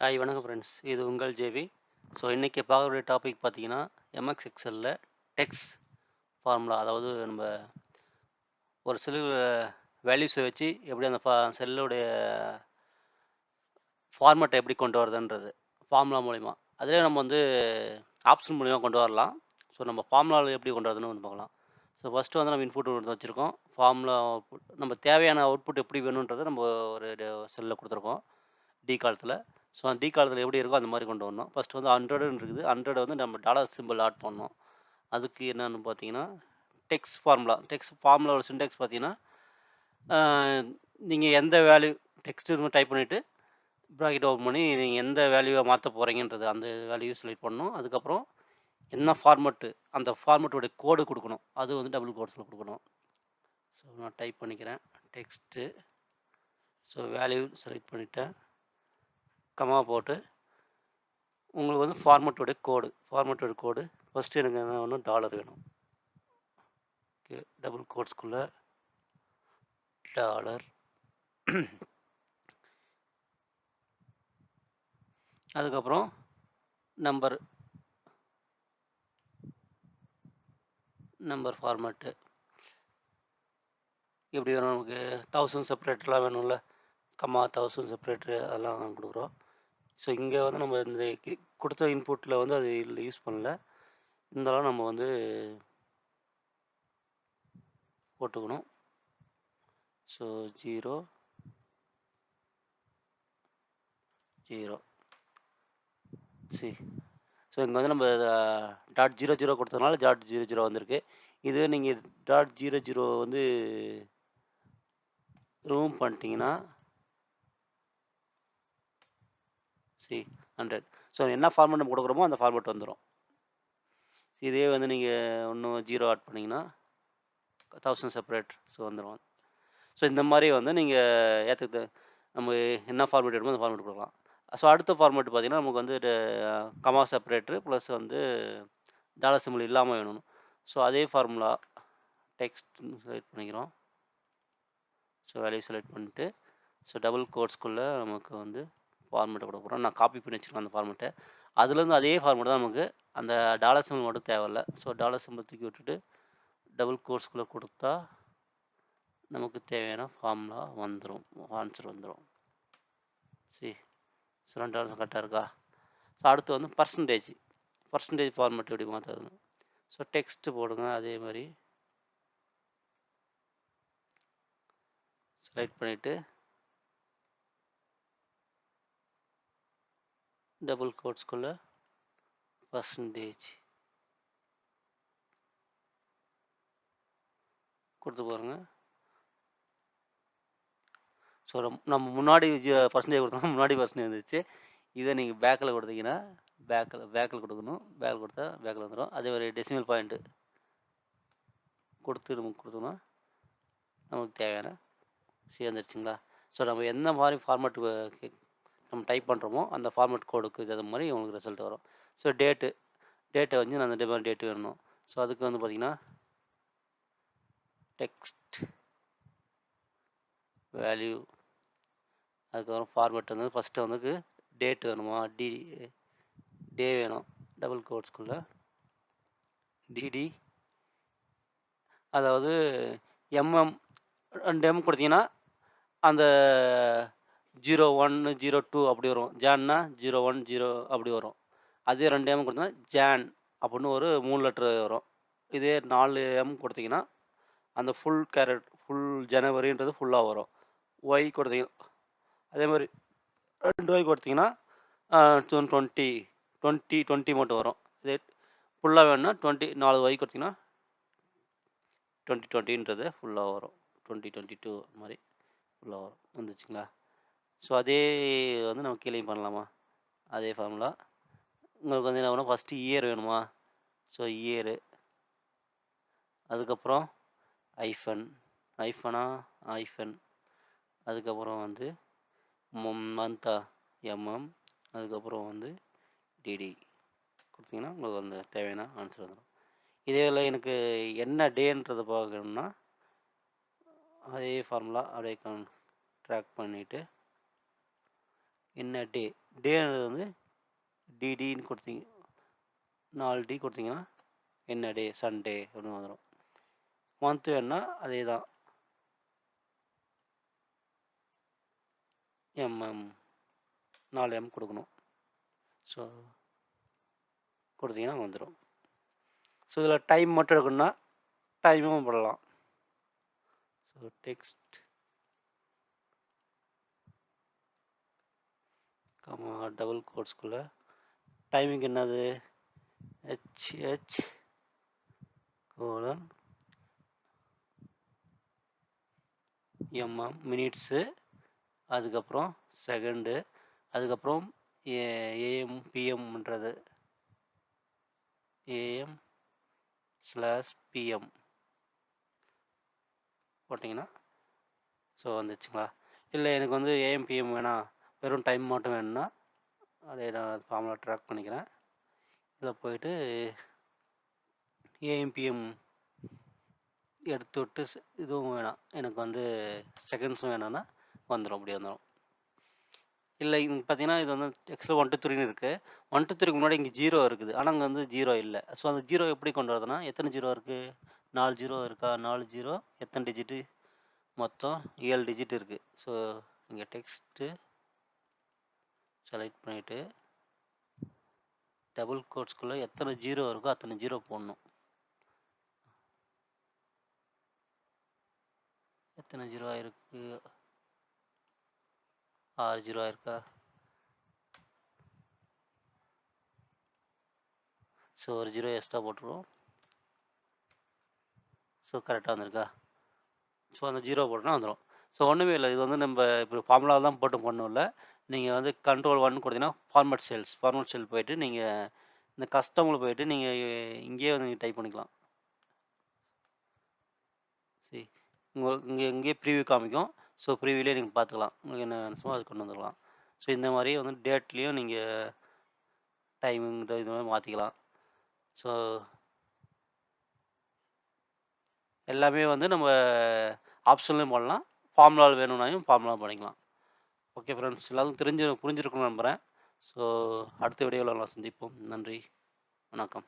Hi வணக்கம் friends. இது உங்கள் ஜேவி. ஸோ இன்றைக்கி பார்க்கக்கூடிய டாபிக் பார்த்தீங்கன்னா, எம்எக்ஸ் எக்ஸலில் டெக்ஸ்ட் ஃபார்முலா. அதாவது நம்ம ஒரு சில வேல்யூஸை வச்சு எப்படி அந்த செல்லுடைய ஃபார்மேட்டை எப்படி கொண்டு வரதுன்றது ஃபார்முலா மூலிமா. அதிலே நம்ம ஆப்ஷன் மூலிமா கொண்டு வரலாம். ஸோ நம்ம ஃபார்முலாவில் எப்படி கொண்டு வரதுன்னு பார்க்கலாம். ஸோ ஃபஸ்ட்டு நம்ம இன்புட் ஒன்று வச்சுருக்கோம். ஃபார்முலா அவுட்புட் நம்ம தேவையான அவுட்புட் எப்படி வேணுன்றதை நம்ம ஒரு செல்லில் கொடுத்துருக்கோம் டி காலத்தில். ஸோ அந்த டி காலத்தில் எப்படி இருக்கோ அந்த மாதிரி கொண்டு வரணும். ஃபஸ்ட்டு 100ன்னு இருக்குது. 100 நம்ம டாலர் சிம்பிள் ஆட் பண்ணணும். அதுக்கு என்னென்னு பார்த்தீங்கன்னா, டெக்ஸ்ட் ஃபார்முலாவோட சின்டெக்ஸ் பார்த்தீங்கன்னா, நீங்கள் எந்த வேல்யூ டெக்ஸ்ட்டு டைப் பண்ணிவிட்டு ப்ராக்கெட் ஓப்பன் பண்ணி நீங்கள் எந்த வேல்யூவை மாற்ற போகிறீங்கன்றது அந்த வேல்யூ செலக்ட் பண்ணணும். அதுக்கப்புறம் என்ன ஃபார்மெட்டு அந்த ஃபார்மெட்டோடைய கோடு கொடுக்கணும். அது டபுள் கோட்ஸில் கொடுக்கணும். ஸோ நான் டைப் பண்ணிக்கிறேன். டெக்ஸ்ட்டு ஸோ வேல்யூ செலக்ட் பண்ணிவிட்டேன். கமா போட்டு உங்களுக்கு ஃபார்மெட்டோடைய கோடு ஃபஸ்ட்டு எனக்கு என்ன வேணும், டாலர் வேணும். ஓகே, டபுள் கோட்ஸ்குள்ளே டாலர். அதுக்கப்புறம் நம்பர் ஃபார்மேட்டு எப்படி வேணும் நமக்கு 1000 செப்பரேட்டர்லாம் வேணும்ல, கம்மா 1000 செப்பரேட்டரு அதெல்லாம் கொடுக்குறோம். ஸோ இங்கே நம்ம இந்த கொடுத்த இன்புட்டில் அது இல்லை யூஸ் பண்ணல. இருந்தாலும் நம்ம போட்டுக்கணும். So 0 0 C. ஸோ இங்கே நம்ம .00 கொடுத்ததுனால .00 வந்திருக்கு. இது நீங்கள் .00 ரூம் பண்ணிட்டீங்கன்னா சி 100. ஸோ என்ன ஃபார்மேட் நம்ம கொடுக்குறோமோ அந்த ஃபார்மேட் வந்துடும். இதே நீங்கள் இன்னும் 0 ஆட் பண்ணிங்கன்னா 1000 செப்பரேட் ஸோ வந்துடும். ஸோ இந்த மாதிரி நீங்கள் ஏற்றுக்கு நம்ம என்ன ஃபார்மேட் எடுமோ அந்த ஃபார்மேட் கொடுக்கலாம். ஸோ அடுத்த ஃபார்மேட் பார்த்தீங்கன்னா நமக்கு கமா செப்பரேட்ரு ப்ளஸ் டாலர் சிம்பிள் இல்லாமல் வேணும். ஸோ அதே ஃபார்முலா டெக்ஸ்ட் செலக்ட் பண்ணிக்கிறோம். ஸோ வேல்யூ செலக்ட் பண்ணிட்டு ஸோ டபுள் கோட்ஸ்குள்ளே நமக்கு ஃபார்மேட்டை கொடுக்க போகிறோம். நான் காப்பி பண்ணி வச்சுருக்கேன் அந்த ஃபார்மேட்டை. அதுலேருந்து அதே ஃபார்மேட் தான் நமக்கு. அந்த டாலர் சிம்பிள் மட்டும் தேவையில்ல. ஸோ டாலர் சிம்பிள் தூக்கி விட்டுட்டு டபுள் கோட்ஸ்குள்ளே கொடுத்தா நமக்கு தேவையான ஃபார்முலா வந்துடும், ஆன்சர் வந்துடும். சரி, ஸோ $2 கரெக்டாக இருக்கா? ஸோ அடுத்து பர்சன்டேஜ் ஃபார்மேட் எப்படி மாற்றுறது. ஸோ டெக்ஸ்ட்டு போடுங்க. அதே மாதிரி செலக்ட் பண்ணிவிட்டு டபுள் கோட்ஸ்குள்ளே பர்சன்டேஜ் கொடுத்து பாருங்கள். ஸோ நம்ம முன்னாடி பர்சன்டேஜ் கொடுத்தோம்னா முன்னாடி பர்சன்டேஜ் வந்துச்சு. இதை நீங்கள் பேக்கில் கொடுத்தீங்கன்னா பேக்கில் கொடுக்கணும். பேக்கில் கொடுத்தா பேக்கில் வந்துடும். அதே மாதிரி டெசிமல் பாயிண்ட்டு கொடுத்தோம்னா நமக்கு தேவையான சேர்ந்துருச்சுங்களா. ஸோ நம்ம எந்த மாதிரி ஃபார்மேட் நம்ம டைப் பண்ணுறோமோ அந்த ஃபார்மேட் கோடுக்கு தகுந்த மாதிரி உங்களுக்கு ரிசல்ட் வரும். ஸோ டேட்டை நான் அந்த மாதிரி டேட்டு வேணும். ஸோ அதுக்கு பார்த்திங்கன்னா டெக்ஸ்ட் வேல்யூ அதுக்கப்புறம் ஃபார்மேட் ஃபஸ்ட்டு டேட் வேணுமா, டே வேணும். டபுள் கோட்ஸ்குள்ளே டிடி அதாவது ரெண்டு கொடுத்தீங்கன்னா அந்த 01 02 அப்படி வரும். ஜான்னா 01 0 அப்படி வரும். அதே 2 கொடுத்தீங்கன்னா ஜான் அப்படின்னு ஒரு 3 லெட்ரு வரும். இதே 4 கொடுத்தீங்கன்னா அந்த ஃபுல் ஜனவரின்றது ஃபுல்லாக வரும். ஒய் கொடுத்தீங்கன்னா அதே மாதிரி 2 ஒய் கொடுத்தீங்கன்னா 20 மட்டும் வரும். இதே ஃபுல்லாக வேணும்னா 4 ஒய் கொடுத்தீங்கன்னா 2020ன்றது ஃபுல்லாக வரும். 2022 மாதிரி ஃபுல்லாக வரும். வந்துச்சுங்களா. ஸோ அதே நம்ம கீழேயும் பண்ணலாமா, அதே ஃபார்முலா. உங்களுக்கு என்ன வேணும், ஃபஸ்ட்டு இயர் வேணுமா. ஸோ இயரு அதுக்கப்புறம் ஐஃபன் அதுக்கப்புறம் மந்த்தா அதுக்கப்புறம் டிடி கொடுத்தீங்கன்னா உங்களுக்கு தேவையான ஆன்சர் வந்துடும். இதேவில் எனக்கு என்ன டேன்றதை பார்க்கணும்னா அதே ஃபார்முலா அப்படியே ட்ராக் பண்ணிவிட்டு என்ன டேன்றது வந்து டிடின்னு கொடுத்தீங்க 4 டி கொடுத்தீங்கன்னா என்ன டே சண்டே அப்படின்னு வந்துடும். மந்த் வேணுன்னா அதே தான் எம்எம் 4 எம் கொடுக்கணும். ஸோ கொடுத்தீங்கன்னா வந்துடும். ஸோ இதில் டைம் மட்டும் இருக்குன்னா டைமும் போடலாம். ஸோ டெக்ஸ்ட் டபுள் கோட்ஸ்குள்ளே டைமிங் என்னது ஹெச்ஹெச் கோலன் எம்எம் மினிட்ஸு, அதுக்கப்புறம் செகண்டு, அதுக்கப்புறம் ஏஎம் பிஎம்ன்றது AM/PM போட்டிங்கன்னா ஸோ வந்துச்சுங்களா. இல்லை எனக்கு வந்து AM PM வேணாம், வெறும் டைம் மட்டும் வேணும்னா அதே நான் ஃபார்முலா ட்ராக் பண்ணிக்கிறேன். இதில் போயிட்டு AM PM எடுத்து விட்டு இதுவும் வேணாம், எனக்கு வந்து செகண்ட்ஸும் வேணும்னா வந்துடும், அப்படி வந்துடும். இல்லை இங்கே பார்த்தீங்கன்னா இது வந்து எக்ஸில் 1 to 3ன்னு இருக்குது. 1 to 3க்கு முன்னாடி இங்கே 0 இருக்குது, ஆனால் அங்கே வந்து 0 இல்லை. ஸோ அந்த 0 எப்படி கொண்டு வரதுன்னா, எத்தனை 0 இருக்குது? 4 0 இருக்கா? 4 0 எத்தனை டிஜிட்டு? மொத்தம் 7 டிஜிட் இருக்குது. ஸோ இங்கே டெக்ஸ்ட்டு செலக்ட் பண்ணிவிட்டு டபுள் கோட்ஸ்குள்ளே எத்தனை 0 இருக்கோ அத்தனை 0 போடணும். எத்தனை 0 ஆயிருக்கு? 6 0 ஆயிருக்கா? ஸோ ஒரு 0 எக்ஸ்ட்ரா போட்டுருவோம். ஸோ கரெக்டாக வந்திருக்கா? ஸோ அந்த 0 போட்டோன்னா வந்துடும். ஸோ ஒன்றுமே இல்லை, இது வந்து நம்ம இப்போ ஃபார்முலாவில் தான் போட்டு பண்ணணும். இல்லை நீங்கள் வந்து கண்ட்ரோல் 1 கொடுத்தீங்கன்னா ஃபார்மேட் செல் போயிட்டு நீங்கள் இந்த கஸ்டமில் போயிட்டு நீங்கள் இங்கேயே வந்து நீங்கள் டைப் பண்ணிக்கலாம். சரி, இங்கேயே ப்ரீவியூ காமிக்கும். ஸோ ப்ரீவியூலேயே நீங்கள் பார்த்துக்கலாம், உங்களுக்கு என்ன வேணுமோ அது கொண்டு வந்துடலாம். ஸோ இந்த மாதிரி வந்து டேட்லேயும் நீங்கள் டைமிங் இது மாதிரி மாற்றிக்கலாம். ஸோ எல்லாமே வந்து நம்ம ஆப்ஷன்லேயும் பண்ணலாம், ஃபார்முலாவில் வேணும்னாலும் ஃபார்முலா பண்ணிக்கலாம். ஓகே ஃப்ரெண்ட்ஸ், எல்லாரும் புரிஞ்சிருக்கணும்னு நம்புகிறேன். ஸோ அடுத்த வீடியோவில் நான் சந்திப்போம். நன்றி, வணக்கம்.